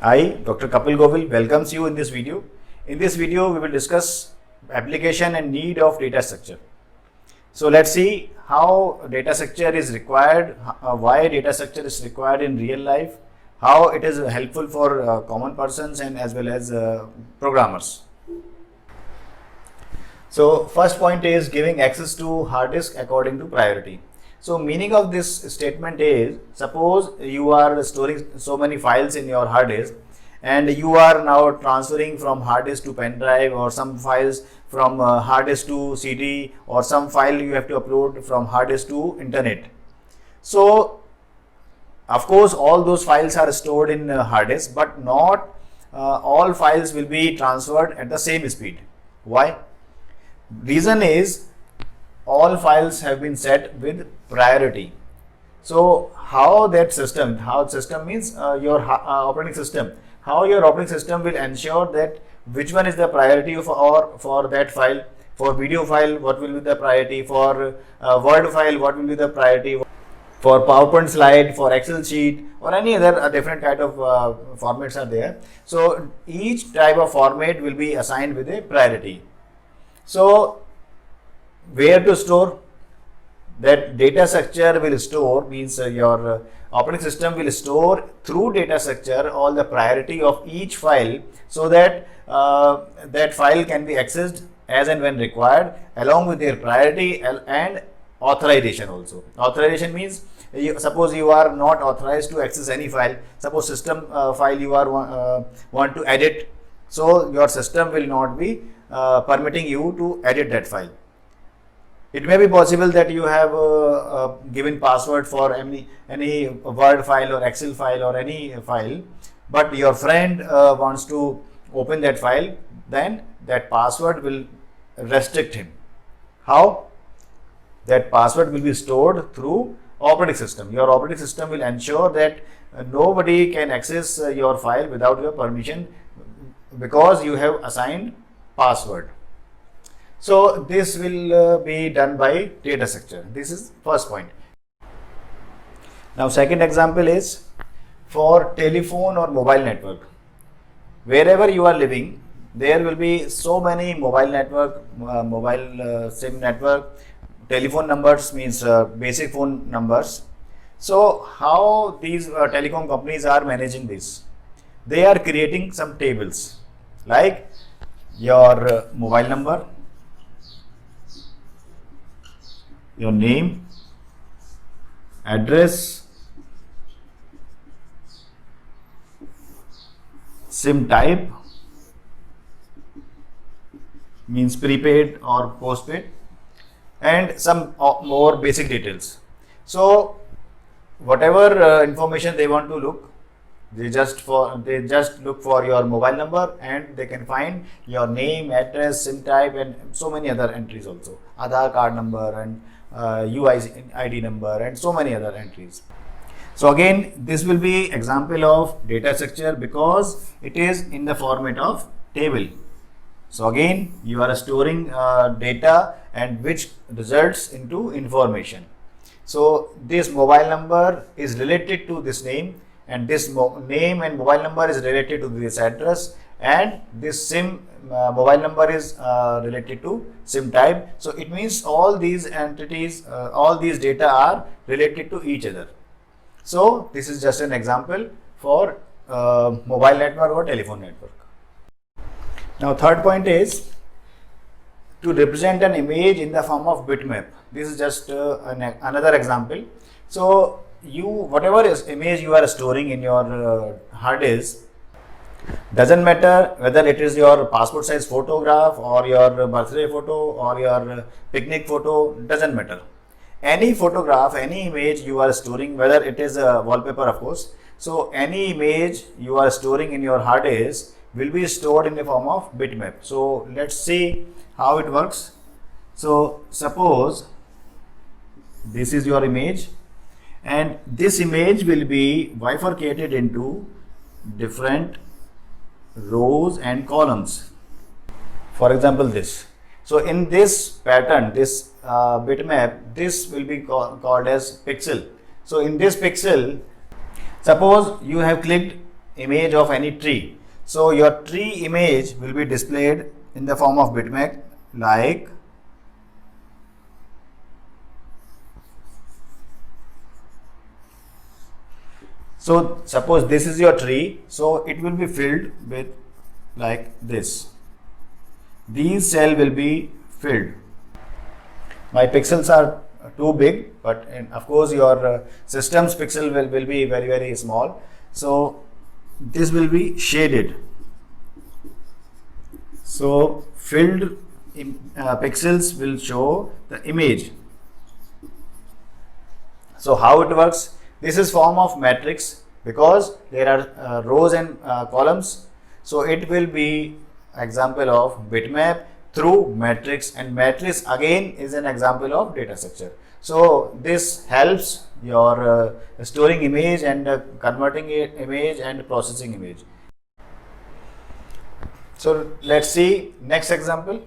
I, Dr. Kapil Govil, welcomes you in this video. In this video, we will discuss application and need of data structure. So let's see how data structure is required, why data structure is required in real life, how it is helpful for common persons and as well as programmers. So first point is giving access to hard disk according to priority. So meaning of this statement is, suppose you are storing so many files in your hard disk and you are now transferring from hard disk to pen drive, or some files from hard disk to CD, or some file you have to upload from hard disk to internet. So of course all those files are stored in hard disk, but not all files will be transferred at the same speed. Why? Reason is all files have been set with priority. So how system means your operating system, how your operating system will ensure that which one is the priority for that file. For video file, what will be the priority? For Word file, what will be the priority? For PowerPoint slide, for Excel sheet, or any other different kind of formats are there. So each type of format will be assigned with a priority. So where to store? That data structure will store means your operating system will store through data structure all the priority of each file, so that that file can be accessed as and when required, along with their priority and authorization also. Authorization means, suppose you are not authorized to access any file, suppose system file you are want to edit, so your system will not be permitting you to edit that file. It may be possible that you have given password for any Word file or Excel file or any file, but your friend wants to open that file, then that password will restrict him. How? That password will be stored through operating system. Your operating system will ensure that nobody can access your file without your permission, because you have assigned password. So this will be done by data structure. This is first point. Now second example is for telephone or mobile network. Wherever you are living, there will be so many mobile network, SIM network, telephone numbers means basic phone numbers. So how these telecom companies are managing this? They are creating some tables like your mobile number, your name, address, SIM type means prepaid or postpaid, and some more basic details. So whatever information they want to look, they just look for your mobile number, and they can find your name, address, SIM type, and so many other entries also, Aadhaar card number and UID number, and so many other entries. So again, this will be example of data structure because it is in the format of table. So again, you are storing data, and which results into information. So this mobile number is related to this name, and this name and mobile number is related to this address, and this SIM mobile number is related to SIM type. So it means all these entities, all these data are related to each other. So this is just an example for mobile network or telephone network. Now third point is to represent an image in the form of bitmap. This is just another example. So whatever image you are storing in your hard disk, doesn't matter whether it is your passport size photograph or your birthday photo or your picnic photo, doesn't matter. Any photograph, any image you are storing, whether it is a wallpaper of course, so any image you are storing in your hard disk will be stored in the form of bitmap. So let's see how it works. So suppose this is your image, and this image will be bifurcated into different rows and columns. For example, this. So in this pattern, this bitmap, this will be called as pixel. So in this pixel, suppose you have clicked image of any tree. So your tree image will be displayed in the form of bitmap, like so suppose this is your tree, so it will be filled with like this. These cell will be filled. My pixels are too big, but of course your system's pixel will be very small. So this will be shaded. So filled pixels will show the image. So how it works? This is form of matrix because there are rows and columns. So it will be example of bitmap through matrix, and matrix again is an example of data structure. So this helps your storing image and converting image and processing image. So let's see next example.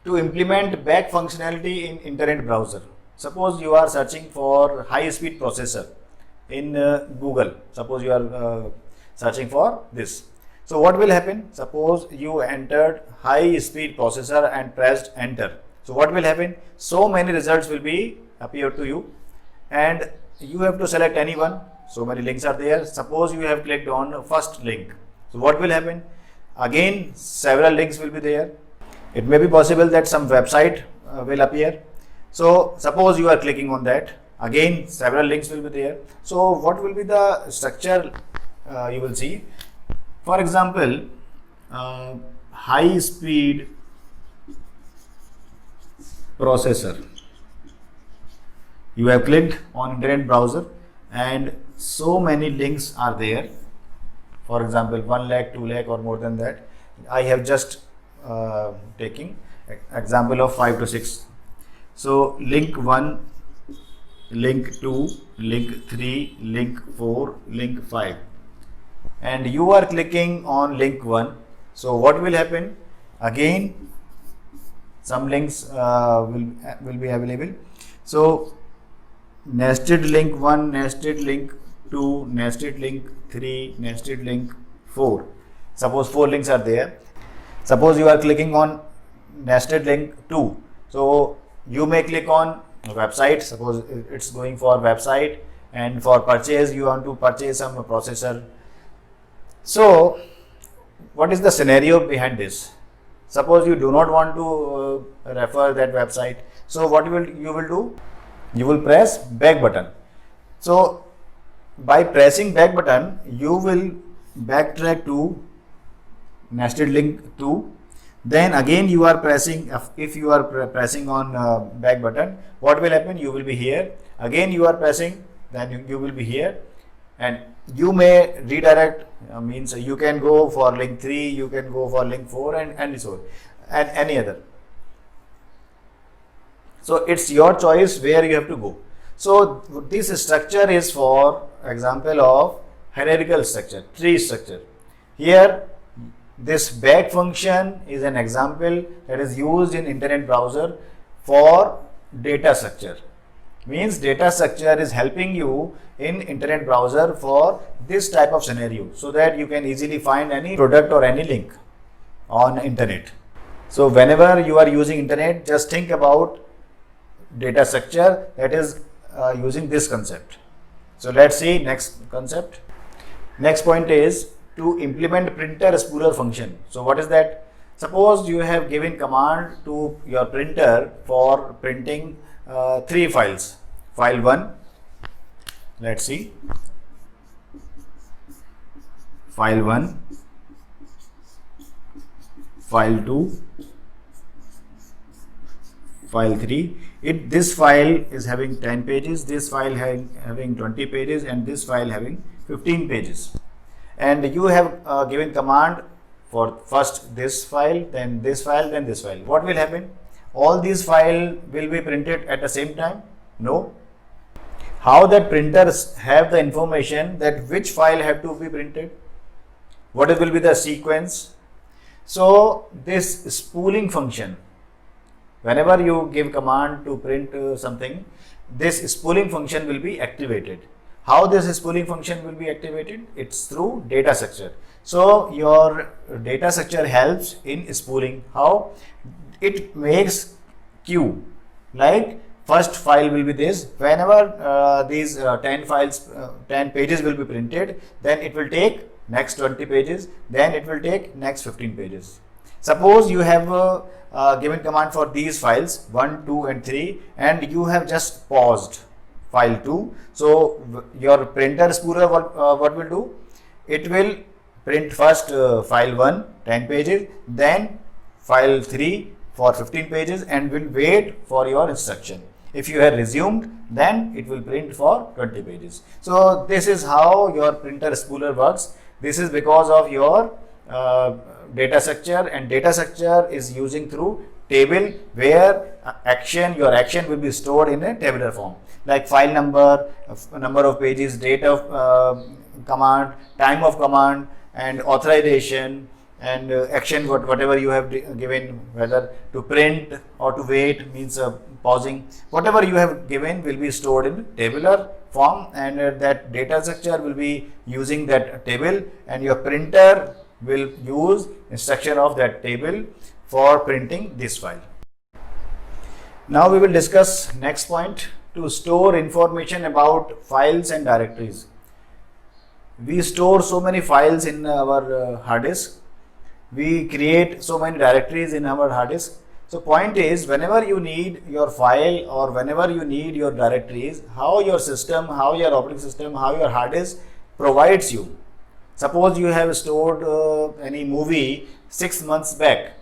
To implement back functionality in internet browser. Suppose you are searching for high speed processor in Google. Suppose you are searching for this. So what will happen? Suppose you entered high speed processor and pressed enter. So what will happen? So many results will be appear to you, and you have to select any one. So many links are there. Suppose you have clicked on first link. So what will happen? Again several links will be there. It may be possible that some website will appear. So suppose you are clicking on that, again several links will be there. So what will be the structure you will see? For example, high speed processor. You have clicked on internet browser and so many links are there. For example, 1 lakh, 2 lakh or more than that. I have just taking example of 5 to 6. So link 1, link 2, link 3, link 4, link 5, and you are clicking on link 1. So what will happen? Again some links will be available. So nested link 1, nested link 2, nested link 3, nested link 4. Suppose 4 links are there. Suppose you are clicking on nested link 2. So you may click on a website. Suppose it's going for website, and for purchase you want to purchase some processor. So what is the scenario behind this? Suppose you do not want to refer that website. So what you will do? You will press back button. So by pressing back button, you will backtrack to nested link 2. Then again you are pressing, if you are pressing on back button, what will happen? You will be here. Again you are pressing, then you will be here, and you may redirect, means you can go for link 3, you can go for link 4 and so on, and any other. So it's your choice where you have to go. So this structure is for example of hierarchical structure, tree structure. Here this back function is an example that is used in internet browser for data structure. Means data structure is helping you in internet browser for this type of scenario, so that you can easily find any product or any link on internet. So whenever you are using internet, just think about data structure that is using this concept. So let's see next concept. Next point is to implement printer spooler function. So what is that? Suppose you have given command to your printer for printing 3 files. File 1, let's see, file 1, file 2, file 3. This file is having 10 pages, this file having 20 pages, and this file having 15 pages. And you have given command for first this file, then this file, then this file. What will happen? All these files will be printed at the same time? No. How that printers have the information that which file have to be printed? What will be the sequence? So this spooling function, whenever you give command to print something, this spooling function will be activated. How this spooling function will be activated? It's through data structure. So your data structure helps in spooling. How? It makes queue. Like first file will be this. Whenever these 10 files, 10 pages will be printed, then it will take next 20 pages, then it will take next 15 pages. Suppose you have given command for these files 1, 2 and 3, and you have just paused file 2. So your printer spooler what will do? It will print first file 1 10 pages, then file 3 for 15 pages, and will wait for your instruction. If you have resumed, then it will print for 20 pages. So this is how your printer spooler works. This is because of your data structure, and data structure is using through table, where your action will be stored in a tabular form, like file number, number of pages, date of command, time of command, and authorization, and action whatever you have given, whether to print or to wait, means pausing, whatever you have given will be stored in tabular form, and that data structure will be using that table, and your printer will use instruction of that table for printing this file. Now we will discuss next point, to store information about files and directories. We store so many files in our hard disk. We create so many directories in our hard disk. So point is, whenever you need your file or whenever you need your directories, how your system, how your operating system, how your hard disk provides you. Suppose you have stored any movie 6 months back.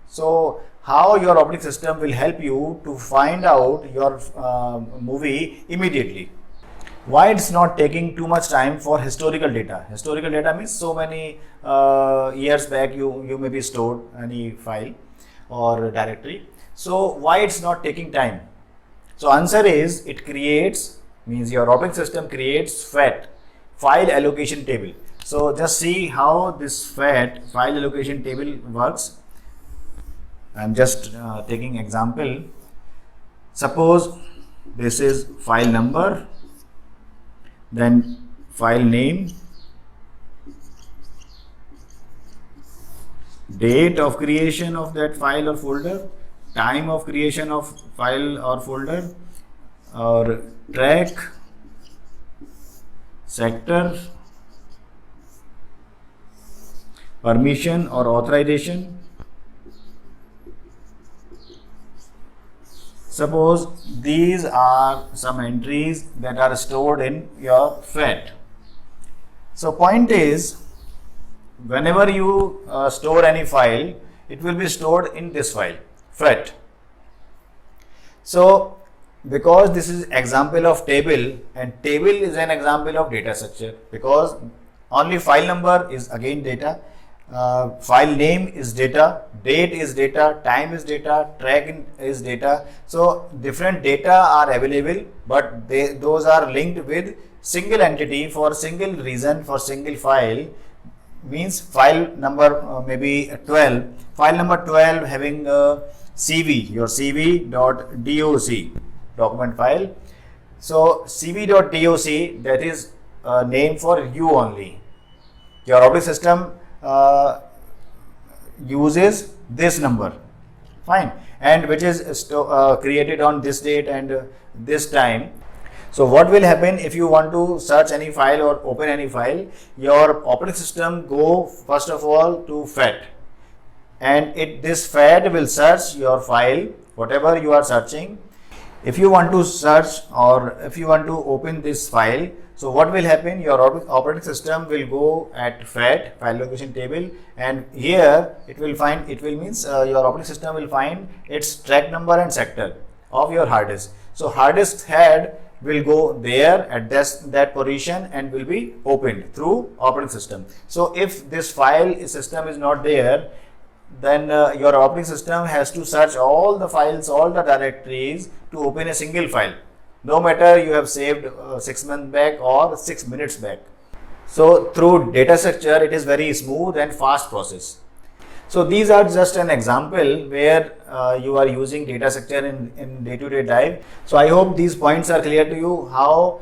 So how your operating system will help you to find out your movie immediately. Why it's not taking too much time for historical data? Historical data means so many years back you may be stored any file or directory. So why it's not taking time? So answer is, it creates, means your operating system creates FAT, file allocation table. So just see how this FAT, file allocation table, works. I'm just taking example. Suppose this is file number, then file name, date of creation of that file or folder, time of creation of file or folder, or track, sector, permission or authorization. Suppose these are some entries that are stored in your FAT. So point is, whenever you store any file, it will be stored in this file, FAT. So because this is example of table, and table is an example of data structure, because only file number is again data, file name is data, date is data, time is data, track is data. So different data are available, but those are linked with single entity for single reason, for single file. Means file number maybe 12, file number 12 having CV, your cv.doc document file. So cv.doc, that is a name for you only. Your operating system uses this number, fine, and which is created on this date and this time. So what will happen if you want to search any file or open any file? Your operating system go first of all to FAT, and this FAT will search your file, whatever you are searching. If you want to search or if you want to open this file, so what will happen? Your operating system will go at FAT, file location table, and here it will means your operating system will find its track number and sector of your hard disk. So hard disk head will go there at that position and will be opened through operating system. So if this file system is not there, then your operating system has to search all the files, all the directories to open a single file, no matter you have saved 6 months back or 6 minutes back. So through data structure, it is very smooth and fast process. So these are just an example where you are using data structure in day-to-day life. So I hope these points are clear to you, how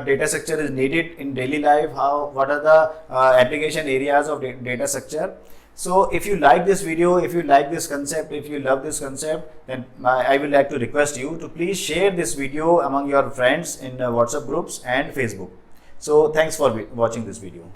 data structure is needed in daily life, what are the application areas of data structure. So if you like this video, if you like this concept, if you love this concept, then I will like to request you to please share this video among your friends in WhatsApp groups and Facebook. So thanks for watching this video.